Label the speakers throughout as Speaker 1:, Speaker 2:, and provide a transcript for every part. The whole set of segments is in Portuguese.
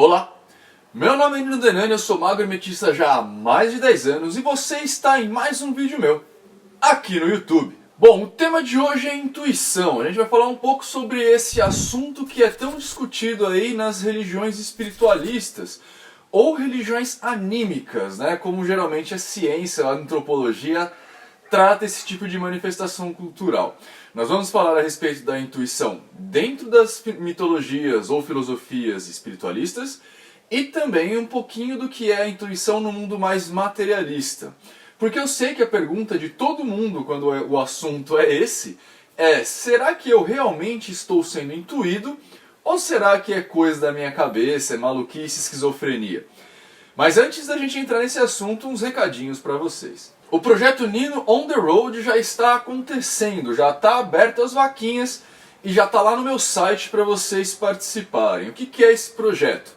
Speaker 1: Olá, meu nome é Nino Denani, eu sou magro e mestiça já há mais de 10 anos e você está em mais um vídeo meu, aqui no YouTube. Bom, o tema de hoje é intuição. A gente vai falar um pouco sobre esse assunto que é tão discutido aí nas religiões espiritualistas ou religiões anímicas, né? Como geralmente a ciência, a antropologia trata esse tipo de manifestação cultural. Nós vamos falar a respeito da intuição dentro das mitologias ou filosofias espiritualistas e também um pouquinho do que é a intuição no mundo mais materialista. Porque eu sei que a pergunta de todo mundo quando o assunto é esse é: será que eu realmente estou sendo intuído ou será que é coisa da minha cabeça, é maluquice, esquizofrenia? Mas antes da gente entrar nesse assunto, uns recadinhos para vocês. O projeto Nino On The Road já está acontecendo, já está aberto as vaquinhas e já está lá no meu site para vocês participarem. O que é esse projeto?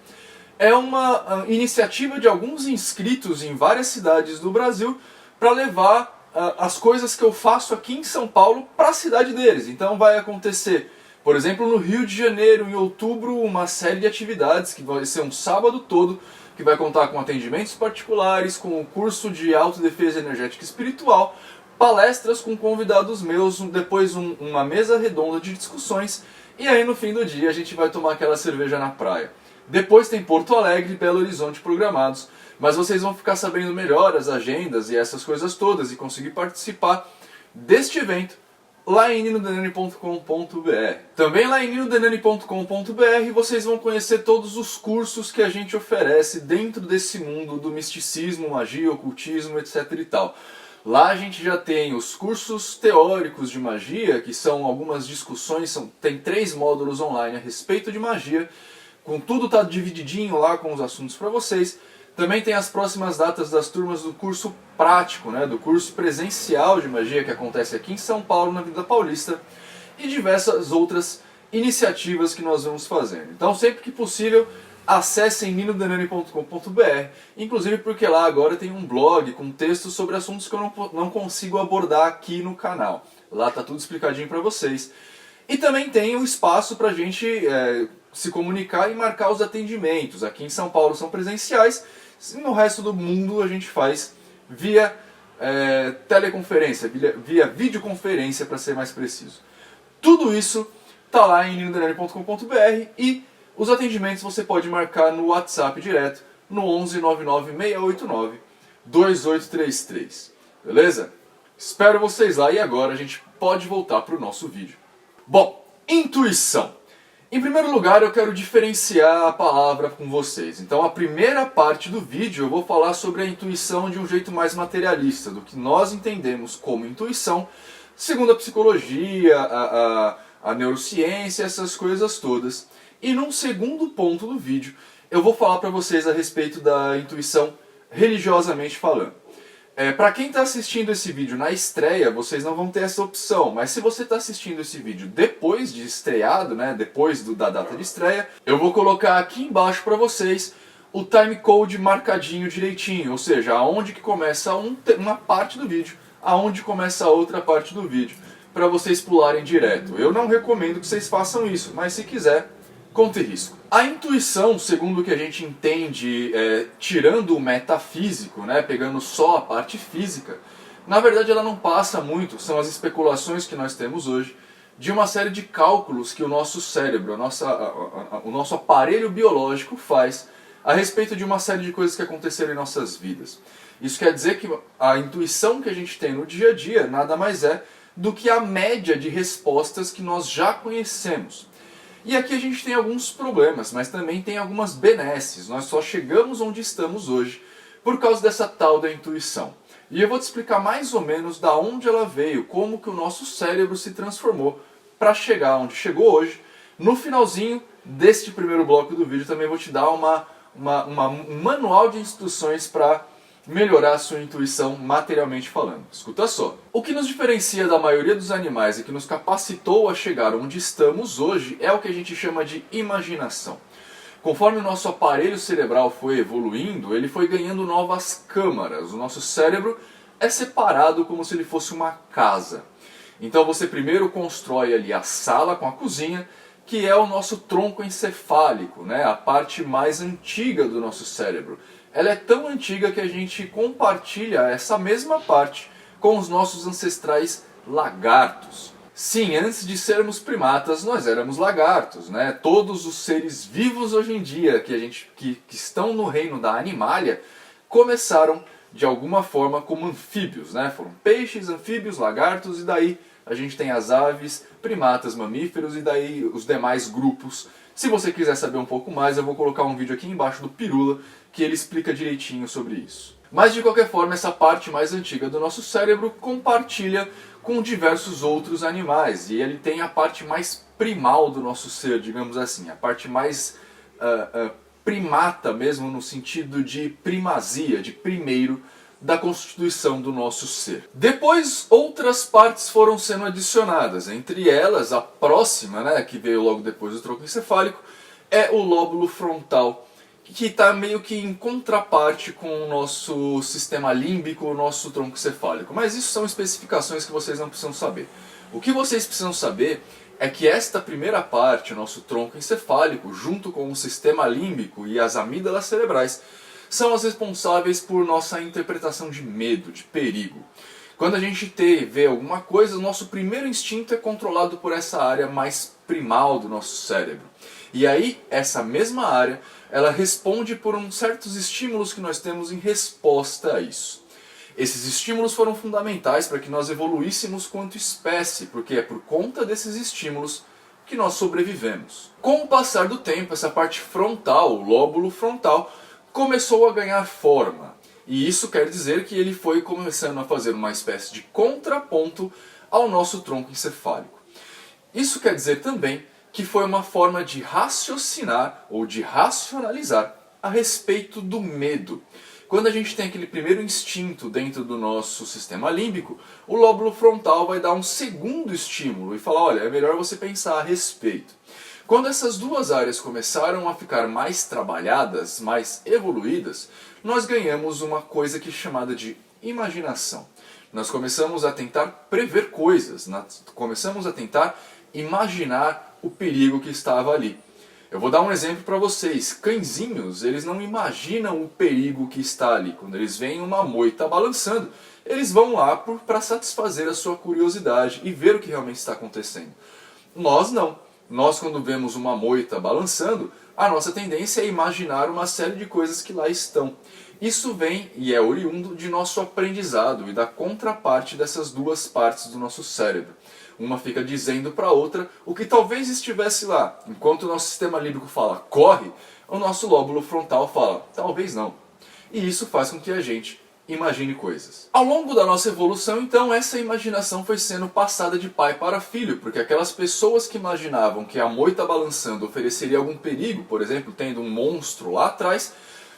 Speaker 1: É uma iniciativa de alguns inscritos em várias cidades do Brasil para levar as coisas que eu faço aqui em São Paulo para a cidade deles. Então vai acontecer, por exemplo, no Rio de Janeiro, em outubro, uma série de atividades que vai ser um sábado todo, que vai contar com atendimentos particulares, com o curso de autodefesa energética espiritual, palestras com convidados meus, depois uma mesa redonda de discussões, e aí no fim do dia a gente vai tomar aquela cerveja na praia. Depois tem Porto Alegre e Belo Horizonte programados, mas vocês vão ficar sabendo melhor as agendas e essas coisas todas e conseguir participar deste evento lá em ninodenani.com.br. Também lá em ninodenani.com.br vocês vão conhecer todos os cursos que a gente oferece dentro desse mundo do misticismo, magia, ocultismo, etc e tal. Lá a gente já tem os cursos teóricos de magia, que são algumas discussões, tem 3 módulos online a respeito de magia, com tudo tá divididinho lá com os assuntos para vocês. Também tem as próximas datas das turmas do curso prático, né, do curso presencial de magia que acontece aqui em São Paulo, na Avenida Paulista, e diversas outras iniciativas que nós vamos fazendo. Então, sempre que possível, acessem ninodenani.com.br, inclusive porque lá agora tem um blog com textos sobre assuntos que eu não consigo abordar aqui no canal. Lá tá tudo explicadinho para vocês. E também tem um espaço para a gente se comunicar e marcar os atendimentos. Aqui em São Paulo são presenciais, no resto do mundo a gente faz via teleconferência, via videoconferência para ser mais preciso. Tudo isso está lá em ninodenani.com.br e os atendimentos você pode marcar no WhatsApp direto no 11 99 689 2833. Beleza? Espero vocês lá e agora a gente pode voltar para o nosso vídeo. Bom, intuição. Em primeiro lugar, eu quero diferenciar a palavra com vocês. Então, a primeira parte do vídeo eu vou falar sobre a intuição de um jeito mais materialista, do que nós entendemos como intuição, segundo a psicologia, a neurociência, essas coisas todas. E num segundo ponto do vídeo, eu vou falar para vocês a respeito da intuição religiosamente falando. Para quem está assistindo esse vídeo na estreia, vocês não vão ter essa opção, mas se você está assistindo esse vídeo depois de estreado, né, depois da data de estreia, eu vou colocar aqui embaixo para vocês o timecode marcadinho direitinho, ou seja, aonde que começa uma parte do vídeo, aonde começa a outra parte do vídeo, para vocês pularem direto. Eu não recomendo que vocês façam isso, mas se quiser, conte risco. A intuição, segundo o que a gente entende, tirando o metafísico, né, pegando só a parte física, na verdade ela não passa muito, são as especulações que nós temos hoje, de uma série de cálculos que o nosso cérebro, o nosso aparelho biológico faz a respeito de uma série de coisas que aconteceram em nossas vidas. Isso quer dizer que a intuição que a gente tem no dia a dia nada mais é do que a média de respostas que nós já conhecemos. E aqui a gente tem alguns problemas, mas também tem algumas benesses. Nós só chegamos onde estamos hoje por causa dessa tal da intuição. E eu vou te explicar mais ou menos da onde ela veio, como que o nosso cérebro se transformou para chegar onde chegou hoje. No finalzinho deste primeiro bloco do vídeo também vou te dar um manual de instruções para melhorar a sua intuição materialmente falando. Escuta só. O que nos diferencia da maioria dos animais e que nos capacitou a chegar onde estamos hoje é o que a gente chama de imaginação. Conforme o nosso aparelho cerebral foi evoluindo, ele foi ganhando novas câmaras. O nosso cérebro é separado como se ele fosse uma casa. Então você primeiro constrói ali a sala com a cozinha, que é o nosso tronco encefálico, né? A parte mais antiga do nosso cérebro. Ela é tão antiga que a gente compartilha essa mesma parte com os nossos ancestrais lagartos. Sim, antes de sermos primatas, nós éramos lagartos, né? Todos os seres vivos hoje em dia que estão no reino da animalia começaram de alguma forma como anfíbios, né? Foram peixes, anfíbios, lagartos, e daí a gente tem as aves, primatas, mamíferos, e daí os demais grupos. Se você quiser saber um pouco mais, eu vou colocar um vídeo aqui embaixo do Pirula que ele explica direitinho sobre isso. Mas de qualquer forma, essa parte mais antiga do nosso cérebro compartilha com diversos outros animais, e ele tem a parte mais primal do nosso ser, digamos assim, a parte mais primata mesmo, no sentido de primazia, de primeiro, da constituição do nosso ser. Depois, outras partes foram sendo adicionadas, entre elas a próxima, né, que veio logo depois do tronco encefálico, é o lóbulo frontal, que está meio que em contraparte com o nosso sistema límbico, o nosso tronco encefálico. Mas isso são especificações que vocês não precisam saber. O que vocês precisam saber é que esta primeira parte, o nosso tronco encefálico, junto com o sistema límbico e as amígdalas cerebrais, são as responsáveis por nossa interpretação de medo, de perigo. Quando a gente vê alguma coisa, o nosso primeiro instinto é controlado por essa área mais primal do nosso cérebro. E aí, essa mesma área, ela responde por certos estímulos que nós temos em resposta a isso. Esses estímulos foram fundamentais para que nós evoluíssemos quanto espécie, porque é por conta desses estímulos que nós sobrevivemos. Com o passar do tempo, essa parte frontal, o lóbulo frontal, começou a ganhar forma. E isso quer dizer que ele foi começando a fazer uma espécie de contraponto ao nosso tronco encefálico. Isso quer dizer também que foi uma forma de raciocinar ou de racionalizar a respeito do medo. Quando a gente tem aquele primeiro instinto dentro do nosso sistema límbico, o lóbulo frontal vai dar um segundo estímulo e falar, olha, é melhor você pensar a respeito. Quando essas duas áreas começaram a ficar mais trabalhadas, mais evoluídas, nós ganhamos uma coisa que é chamada de imaginação. Nós começamos a tentar prever coisas, começamos a tentar imaginar o perigo que estava ali. Eu vou dar um exemplo para vocês. Cãezinhos, eles não imaginam o perigo que está ali. Quando eles veem uma moita balançando, eles vão lá para satisfazer a sua curiosidade e ver o que realmente está acontecendo. Nós não. Nós, quando vemos uma moita balançando, a nossa tendência é imaginar uma série de coisas que lá estão. Isso vem e é oriundo de nosso aprendizado e da contraparte dessas duas partes do nosso cérebro. Uma fica dizendo para a outra o que talvez estivesse lá. Enquanto o nosso sistema límbico fala, corre, o nosso lóbulo frontal fala, talvez não. E isso faz com que a gente imagine coisas. Ao longo da nossa evolução, então, essa imaginação foi sendo passada de pai para filho, porque aquelas pessoas que imaginavam que a moita balançando ofereceria algum perigo, por exemplo, tendo um monstro lá atrás,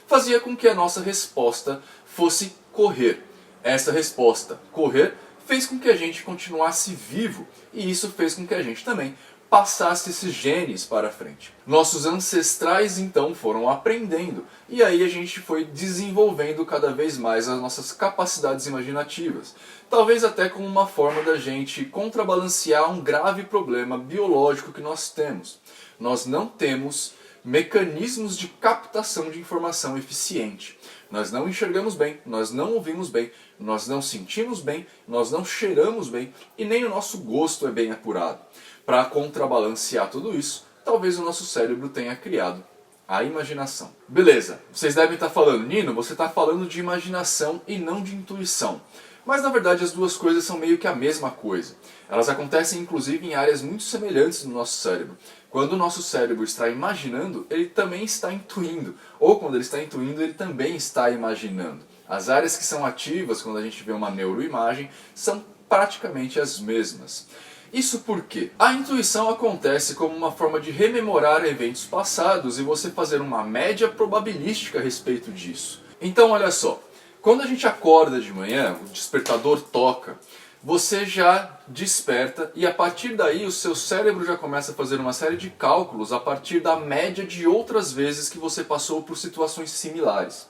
Speaker 1: fazia com que a nossa resposta fosse correr. Essa resposta, correr, fez com que a gente continuasse vivo, e isso fez com que a gente também passasse esses genes para frente. Nossos ancestrais então foram aprendendo, e aí a gente foi desenvolvendo cada vez mais as nossas capacidades imaginativas. Talvez até como uma forma da gente contrabalancear um grave problema biológico que nós temos. Nós não temos mecanismos de captação de informação eficiente. Nós não enxergamos bem, nós não ouvimos bem, nós não sentimos bem, nós não cheiramos bem e nem o nosso gosto é bem apurado. Para contrabalancear tudo isso, talvez o nosso cérebro tenha criado a imaginação. Beleza, vocês devem estar falando, Nino, você está falando de imaginação e não de intuição. Mas na verdade as duas coisas são meio que a mesma coisa. Elas acontecem inclusive em áreas muito semelhantes no nosso cérebro. Quando o nosso cérebro está imaginando, ele também está intuindo. Ou quando ele está intuindo, ele também está imaginando. As áreas que são ativas quando a gente vê uma neuroimagem são praticamente as mesmas. Isso porque a intuição acontece como uma forma de rememorar eventos passados e você fazer uma média probabilística a respeito disso. Então olha só, quando a gente acorda de manhã, o despertador toca, você já desperta e a partir daí o seu cérebro já começa a fazer uma série de cálculos a partir da média de outras vezes que você passou por situações similares.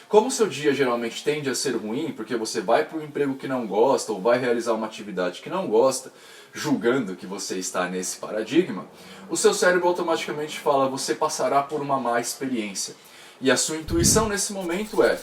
Speaker 1: Como o seu dia geralmente tende a ser ruim, porque você vai para um emprego que não gosta ou vai realizar uma atividade que não gosta, julgando que você está nesse paradigma, o seu cérebro automaticamente fala: você passará por uma má experiência. E a sua intuição nesse momento é: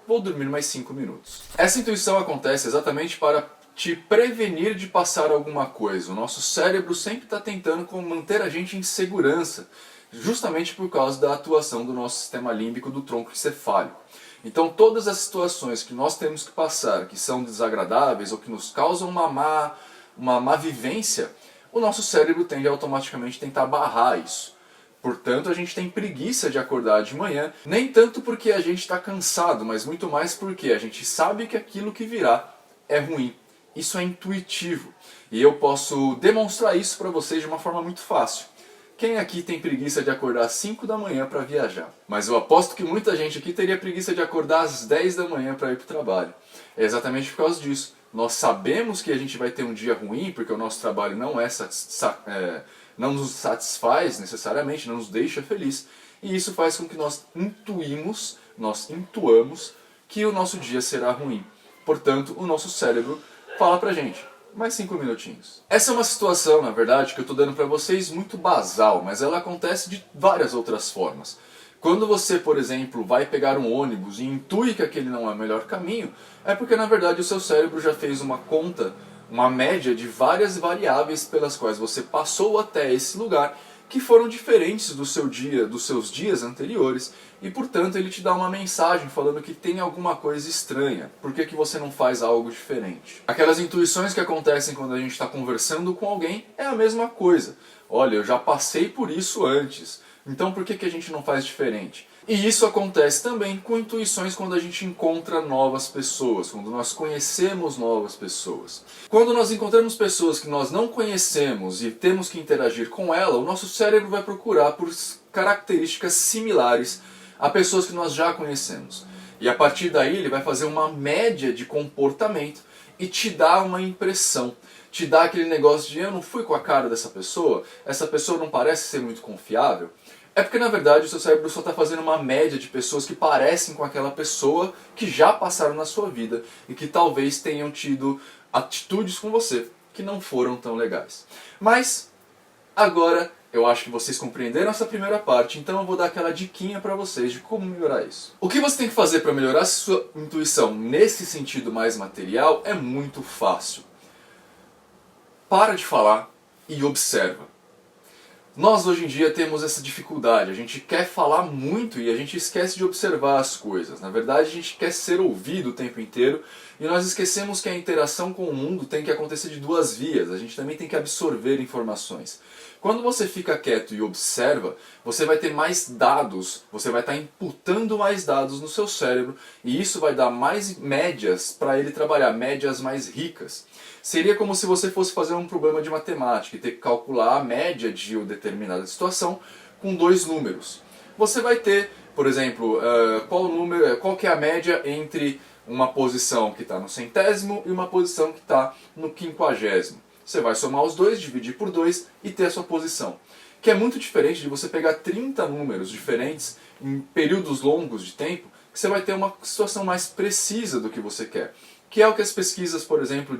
Speaker 1: vou dormir mais 5 minutos. Essa intuição acontece exatamente para te prevenir de passar alguma coisa. O nosso cérebro sempre está tentando manter a gente em segurança, justamente por causa da atuação do nosso sistema límbico do tronco encefálico. Então todas as situações que nós temos que passar, que são desagradáveis ou que nos causam uma má vivência, o nosso cérebro tende a automaticamente tentar barrar isso. Portanto, a gente tem preguiça de acordar de manhã, nem tanto porque a gente está cansado, mas muito mais porque a gente sabe que aquilo que virá é ruim. Isso é intuitivo. E eu posso demonstrar isso para vocês de uma forma muito fácil. Quem aqui tem preguiça de acordar às 5 da manhã para viajar? Mas eu aposto que muita gente aqui teria preguiça de acordar às 10 da manhã para ir para o trabalho. É exatamente por causa disso. Nós sabemos que a gente vai ter um dia ruim, porque o nosso trabalho não nos satisfaz necessariamente, não nos deixa feliz. E isso faz com que nós intuamos que o nosso dia será ruim. Portanto, o nosso cérebro fala pra gente: mais 5 minutinhos. Essa é uma situação, na verdade, que eu estou dando para vocês muito basal, mas ela acontece de várias outras formas. Quando você, por exemplo, vai pegar um ônibus e intui que aquele não é o melhor caminho, é porque na verdade o seu cérebro já fez uma conta, uma média de várias variáveis pelas quais você passou até esse lugar, que foram diferentes do seu dia, dos seus dias anteriores, e portanto ele te dá uma mensagem falando que tem alguma coisa estranha. Por que você não faz algo diferente? Aquelas intuições que acontecem quando a gente está conversando com alguém é a mesma coisa. Olha, eu já passei por isso antes, então por que a gente não faz diferente? E isso acontece também com intuições quando a gente encontra novas pessoas, quando nós conhecemos novas pessoas. Quando nós encontramos pessoas que nós não conhecemos e temos que interagir com ela, o nosso cérebro vai procurar por características similares a pessoas que nós já conhecemos. E a partir daí ele vai fazer uma média de comportamento e te dá uma impressão. Te dá aquele negócio de: eu não fui com a cara dessa pessoa, essa pessoa não parece ser muito confiável. É porque na verdade o seu cérebro só está fazendo uma média de pessoas que parecem com aquela pessoa que já passaram na sua vida e que talvez tenham tido atitudes com você que não foram tão legais. Mas agora eu acho que vocês compreenderam essa primeira parte, então eu vou dar aquela diquinha para vocês de como melhorar isso. O que você tem que fazer para melhorar a sua intuição nesse sentido mais material é muito fácil. Para de falar e observa. Nós hoje em dia temos essa dificuldade, a gente quer falar muito e a gente esquece de observar as coisas. Na verdade a gente quer ser ouvido o tempo inteiro e nós esquecemos que a interação com o mundo tem que acontecer de duas vias, a gente também tem que absorver informações. Quando você fica quieto e observa, você vai ter mais dados, você vai estar imputando mais dados no seu cérebro e isso vai dar mais médias para ele trabalhar, médias mais ricas. Seria como se você fosse fazer um problema de matemática e ter que calcular a média de uma determinada situação com dois números. Você vai ter, por exemplo, qual que é a média entre uma posição que está no centésimo e uma posição que está no quinquagésimo. Você vai somar os dois, dividir por 2 e ter a sua posição. Que é muito diferente de você pegar 30 números diferentes em períodos longos de tempo, que você vai ter uma situação mais precisa do que você quer. Que é o que as pesquisas, por exemplo,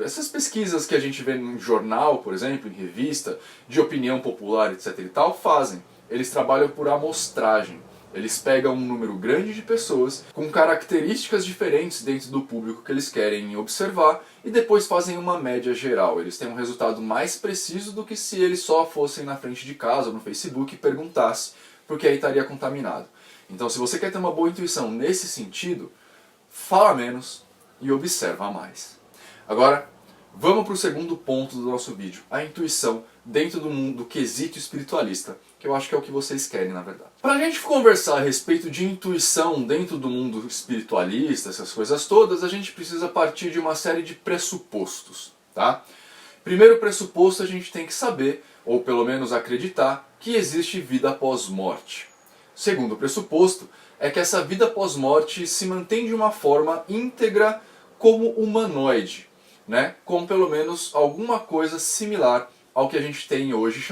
Speaker 1: essas pesquisas que a gente vê em jornal, por exemplo, em revista, de opinião popular, etc. e tal, fazem. Eles trabalham por amostragem. Eles pegam um número grande de pessoas com características diferentes dentro do público que eles querem observar e depois fazem uma média geral. Eles têm um resultado mais preciso do que se eles só fossem na frente de casa ou no Facebook e perguntassem, porque aí estaria contaminado. Então, se você quer ter uma boa intuição nesse sentido, fala menos e observa mais. Agora, vamos para o segundo ponto do nosso vídeo, a intuição dentro do mundo do quesito espiritualista, que eu acho que é o que vocês querem, na verdade. Para a gente conversar a respeito de intuição dentro do mundo espiritualista, essas coisas todas, a gente precisa partir de uma série de pressupostos, tá? Primeiro pressuposto, a gente tem que saber, ou pelo menos acreditar, que existe vida após morte. Segundo pressuposto é que essa vida após-morte se mantém de uma forma íntegra como humanoide, né? Com pelo menos alguma coisa similar ao que a gente tem hoje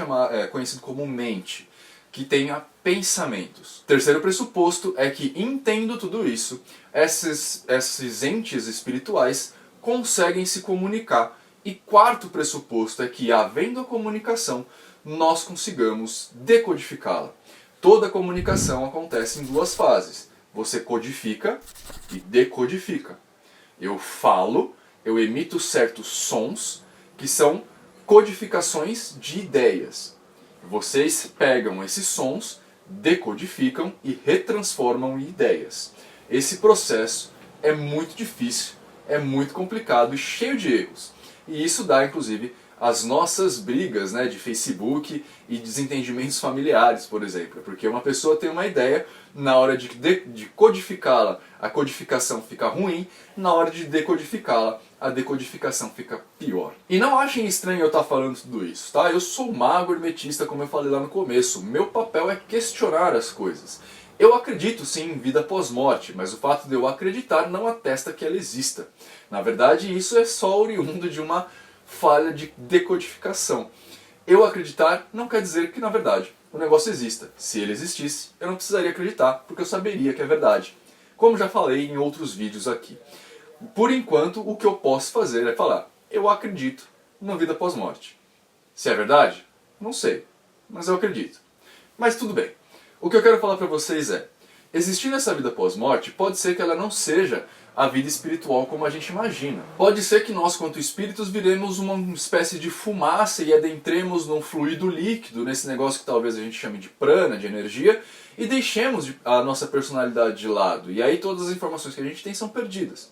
Speaker 1: conhecido como mente, que tenha pensamentos. Terceiro pressuposto é que, entendo tudo isso, esses entes espirituais conseguem se comunicar. E quarto pressuposto é que, havendo a comunicação, nós consigamos decodificá-la. Toda comunicação acontece em duas fases. Você codifica e decodifica. Eu falo, eu emito certos sons que são codificações de ideias. Vocês pegam esses sons, decodificam e retransformam em ideias. Esse processo é muito difícil, é muito complicado e cheio de erros. E isso dá, inclusive, as nossas brigas, né, de Facebook e desentendimentos familiares, por exemplo. Porque uma pessoa tem uma ideia, na hora de codificá-la, a codificação fica ruim, na hora de decodificá-la, a decodificação fica pior. E não achem estranho eu estar falando tudo isso, tá? Eu sou mago hermetista, como eu falei lá no começo. Meu papel é questionar as coisas. Eu acredito sim em vida pós-morte, mas o fato de eu acreditar não atesta que ela exista. Na verdade, isso é só oriundo de uma falha de decodificação. Eu acreditar não quer dizer que, na verdade, o negócio exista. Se ele existisse, eu não precisaria acreditar, porque eu saberia que é verdade. Como já falei em outros vídeos aqui. Por enquanto, o que eu posso fazer é falar: eu acredito na vida pós-morte. Se é verdade? Não sei, mas eu acredito. Mas tudo bem. O que eu quero falar para vocês é: existindo essa vida pós-morte, pode ser que ela não seja a vida espiritual como a gente imagina. Pode ser que nós, quanto espíritos, viremos uma espécie de fumaça e adentremos num fluido líquido, nesse negócio que talvez a gente chame de prana, de energia, e deixemos a nossa personalidade de lado. E aí todas as informações que a gente tem são perdidas.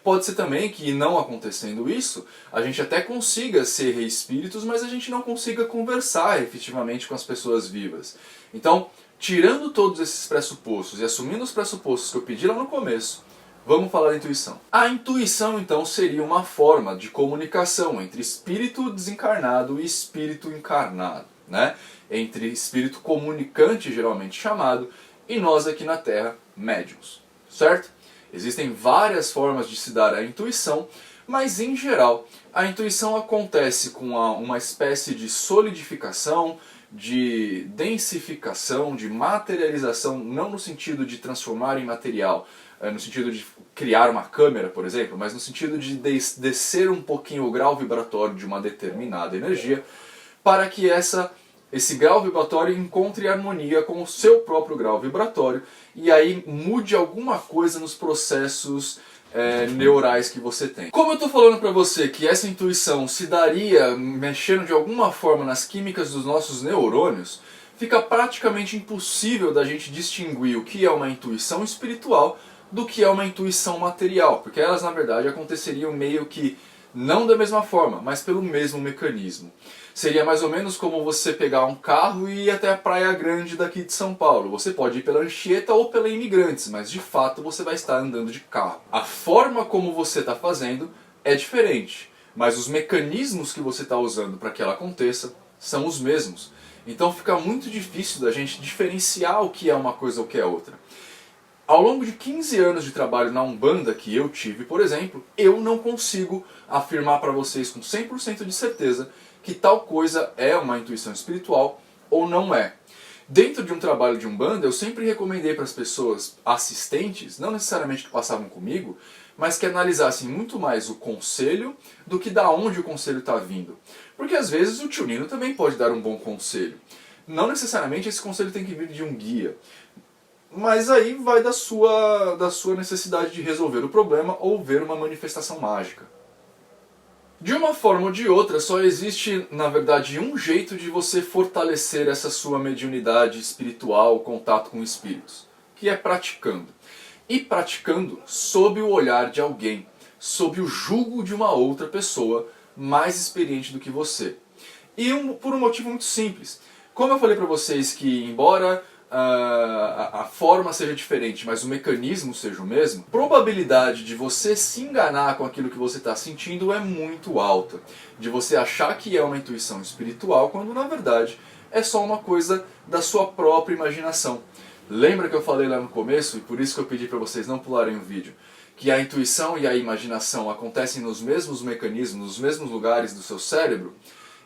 Speaker 1: Pode ser também que, não acontecendo isso, a gente até consiga ser reespíritos, mas a gente não consiga conversar efetivamente com as pessoas vivas. Então, tirando todos esses pressupostos e assumindo os pressupostos que eu pedi lá no começo, vamos falar da intuição. A intuição, então, seria uma forma de comunicação entre espírito desencarnado e espírito encarnado, né? Entre espírito comunicante, geralmente chamado, e nós aqui na Terra, médiuns, certo? Existem várias formas de se dar a intuição, mas em geral a intuição acontece com uma espécie de solidificação, de densificação, de materialização, não no sentido de transformar em material, no sentido de criar uma câmera, por exemplo, mas no sentido de descer um pouquinho o grau vibratório de uma determinada energia, para que esse grau vibratório encontre harmonia com o seu próprio grau vibratório e aí mude alguma coisa nos processos neurais que você tem. Como eu estou falando para você que essa intuição se daria mexendo de alguma forma nas químicas dos nossos neurônios, fica praticamente impossível da gente distinguir o que é uma intuição espiritual do que é uma intuição material, porque elas na verdade aconteceriam meio que não da mesma forma, mas pelo mesmo mecanismo. Seria mais ou menos como você pegar um carro e ir até a Praia Grande daqui de São Paulo. Você pode ir pela Anchieta ou pela Imigrantes, mas de fato você vai estar andando de carro. A forma como você está fazendo é diferente, mas os mecanismos que você está usando para que ela aconteça são os mesmos. Então fica muito difícil da gente diferenciar o que é uma coisa ou o que é outra. Ao longo de 15 anos de trabalho na Umbanda que eu tive, por exemplo, eu não consigo afirmar para vocês com 100% de certeza que tal coisa é uma intuição espiritual ou não é. Dentro de um trabalho de Umbanda, eu sempre recomendei para as pessoas assistentes, não necessariamente que passavam comigo, mas que analisassem muito mais o conselho do que da onde o conselho está vindo. Porque às vezes o tio Nino também pode dar um bom conselho. Não necessariamente esse conselho tem que vir de um guia. Mas aí vai da sua necessidade de resolver o problema ou ver uma manifestação mágica. De uma forma ou de outra, só existe, na verdade, um jeito de você fortalecer essa sua mediunidade espiritual, o contato com espíritos, que é praticando. E praticando sob o olhar de alguém, sob o jugo de uma outra pessoa mais experiente do que você. E por um motivo muito simples. Como eu falei para vocês que, embora a forma seja diferente, mas o mecanismo seja o mesmo, a probabilidade de você se enganar com aquilo que você está sentindo é muito alta. De você achar que é uma intuição espiritual, quando na verdade é só uma coisa da sua própria imaginação. Lembra que eu falei lá no começo, e por isso que eu pedi para vocês não pularem o vídeo, que a intuição e a imaginação acontecem nos mesmos mecanismos, nos mesmos lugares do seu cérebro?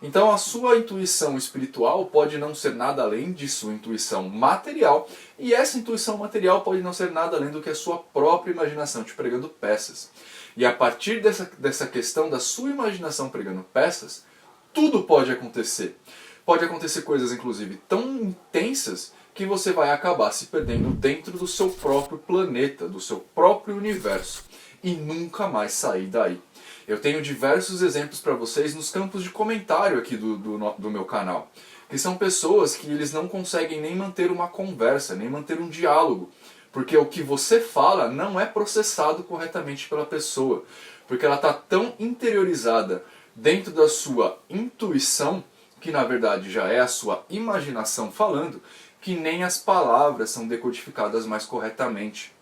Speaker 1: Então a sua intuição espiritual pode não ser nada além de sua intuição material, e essa intuição material pode não ser nada além do que a sua própria imaginação te pregando peças. E a partir dessa questão da sua imaginação pregando peças, tudo pode acontecer. Pode acontecer coisas, inclusive, tão intensas que você vai acabar se perdendo dentro do seu próprio planeta, do seu próprio universo, e nunca mais sair daí. Eu tenho diversos exemplos para vocês nos campos de comentário aqui do meu canal, que são pessoas que eles não conseguem nem manter uma conversa, nem manter um diálogo, porque o que você fala não é processado corretamente pela pessoa, porque ela está tão interiorizada dentro da sua intuição, que na verdade já é a sua imaginação falando, que nem as palavras são decodificadas mais corretamente.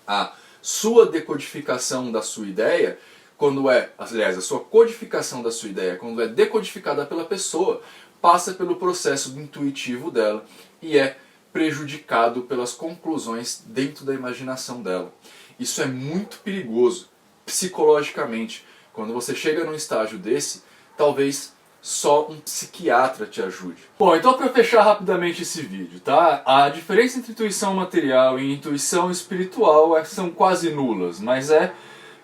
Speaker 1: A sua decodificação da sua ideia, aliás, a sua codificação da sua ideia, quando é decodificada pela pessoa, passa pelo processo intuitivo dela e é prejudicado pelas conclusões dentro da imaginação dela. Isso é muito perigoso, psicologicamente. Quando você chega num estágio desse, talvez só um psiquiatra te ajude. Bom, então para fechar rapidamente esse vídeo, tá? A diferença entre intuição material e intuição espiritual são quase nulas, mas é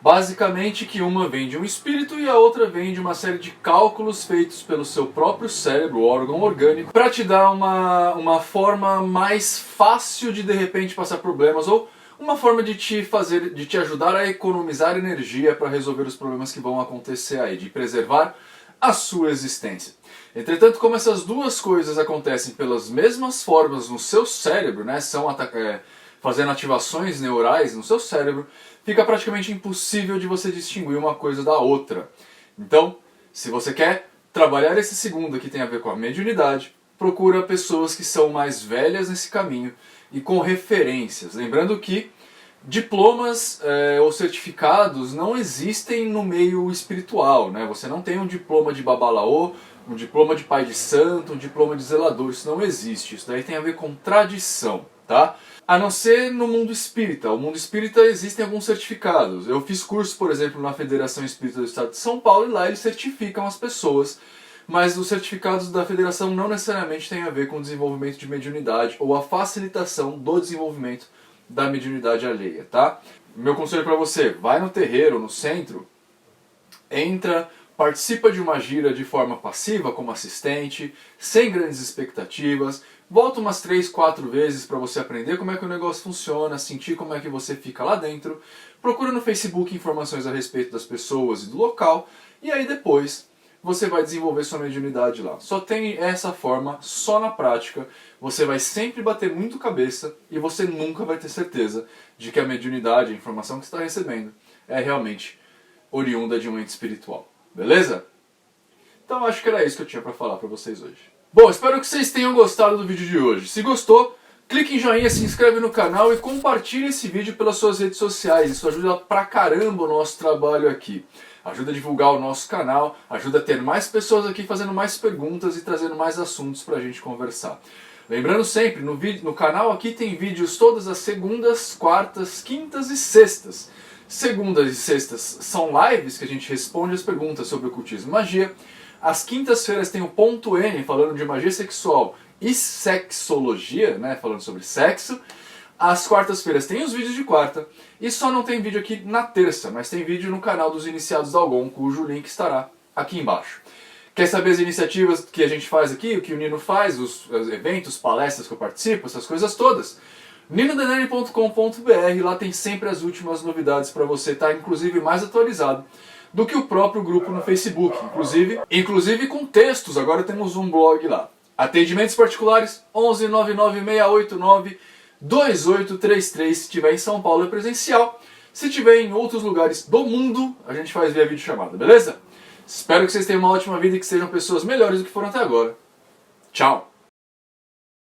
Speaker 1: basicamente que uma vem de um espírito e a outra vem de uma série de cálculos feitos pelo seu próprio cérebro, órgão orgânico, para te dar uma forma mais fácil de repente passar problemas, ou uma forma de te ajudar a economizar energia para resolver os problemas que vão acontecer aí, de preservar a sua existência. Entretanto, como essas duas coisas acontecem pelas mesmas formas no seu cérebro, né, fazendo ativações neurais no seu cérebro, fica praticamente impossível de você distinguir uma coisa da outra. Então, se você quer trabalhar esse segundo que tem a ver com a mediunidade, procura pessoas que são mais velhas nesse caminho e com referências. Lembrando que diplomas ou certificados não existem no meio espiritual, né? Você não tem um diploma de babalaô, um diploma de pai de santo, um diploma de zelador, isso não existe. Isso daí tem a ver com tradição, tá? A não ser no mundo espírita. O mundo espírita existem alguns certificados. Eu fiz curso, por exemplo, na Federação Espírita do Estado de São Paulo e lá eles certificam as pessoas, mas os certificados da federação não necessariamente têm a ver com o desenvolvimento de mediunidade ou a facilitação do desenvolvimento da mediunidade alheia, tá? Meu conselho para você, vai no terreiro, no centro, entra, participa de uma gira de forma passiva como assistente, sem grandes expectativas, volta umas 3, 4 vezes para você aprender como é que o negócio funciona, sentir como é que você fica lá dentro, procura no Facebook informações a respeito das pessoas e do local, e aí depois você vai desenvolver sua mediunidade lá. Só tem essa forma, só na prática. Você vai sempre bater muito cabeça e você nunca vai ter certeza de que a mediunidade, a informação que você está recebendo, é realmente oriunda de um ente espiritual. Beleza? Então acho que era isso que eu tinha para falar para vocês hoje. Bom, espero que vocês tenham gostado do vídeo de hoje. Se gostou, clique em joinha, se inscreve no canal e compartilhe esse vídeo pelas suas redes sociais. Isso ajuda pra caramba o nosso trabalho aqui. Ajuda a divulgar o nosso canal, ajuda a ter mais pessoas aqui fazendo mais perguntas e trazendo mais assuntos pra gente conversar. Lembrando sempre, no canal aqui tem vídeos todas as segundas, quartas, quintas e sextas. Segundas e sextas são lives que a gente responde as perguntas sobre ocultismo e magia. Às quintas-feiras tem o Ponto N falando de magia sexual e sexologia, né, falando sobre sexo. Às quartas-feiras tem os vídeos de quarta, e só não tem vídeo aqui na terça, mas tem vídeo no canal dos Iniciados da Algon, cujo link estará aqui embaixo. Quer saber as iniciativas que a gente faz aqui, o que o Nino faz, os eventos, palestras que eu participo, essas coisas todas? ninodenani.com.br, lá tem sempre as últimas novidades para você estar inclusive mais atualizado do que o próprio grupo no Facebook, inclusive com textos. Agora temos um blog lá. Atendimentos particulares 11 99 689 2833, se tiver em São Paulo é presencial. Se tiver em outros lugares do mundo, a gente faz via videochamada, beleza? Espero que vocês tenham uma ótima vida e que sejam pessoas melhores do que foram até agora. Tchau!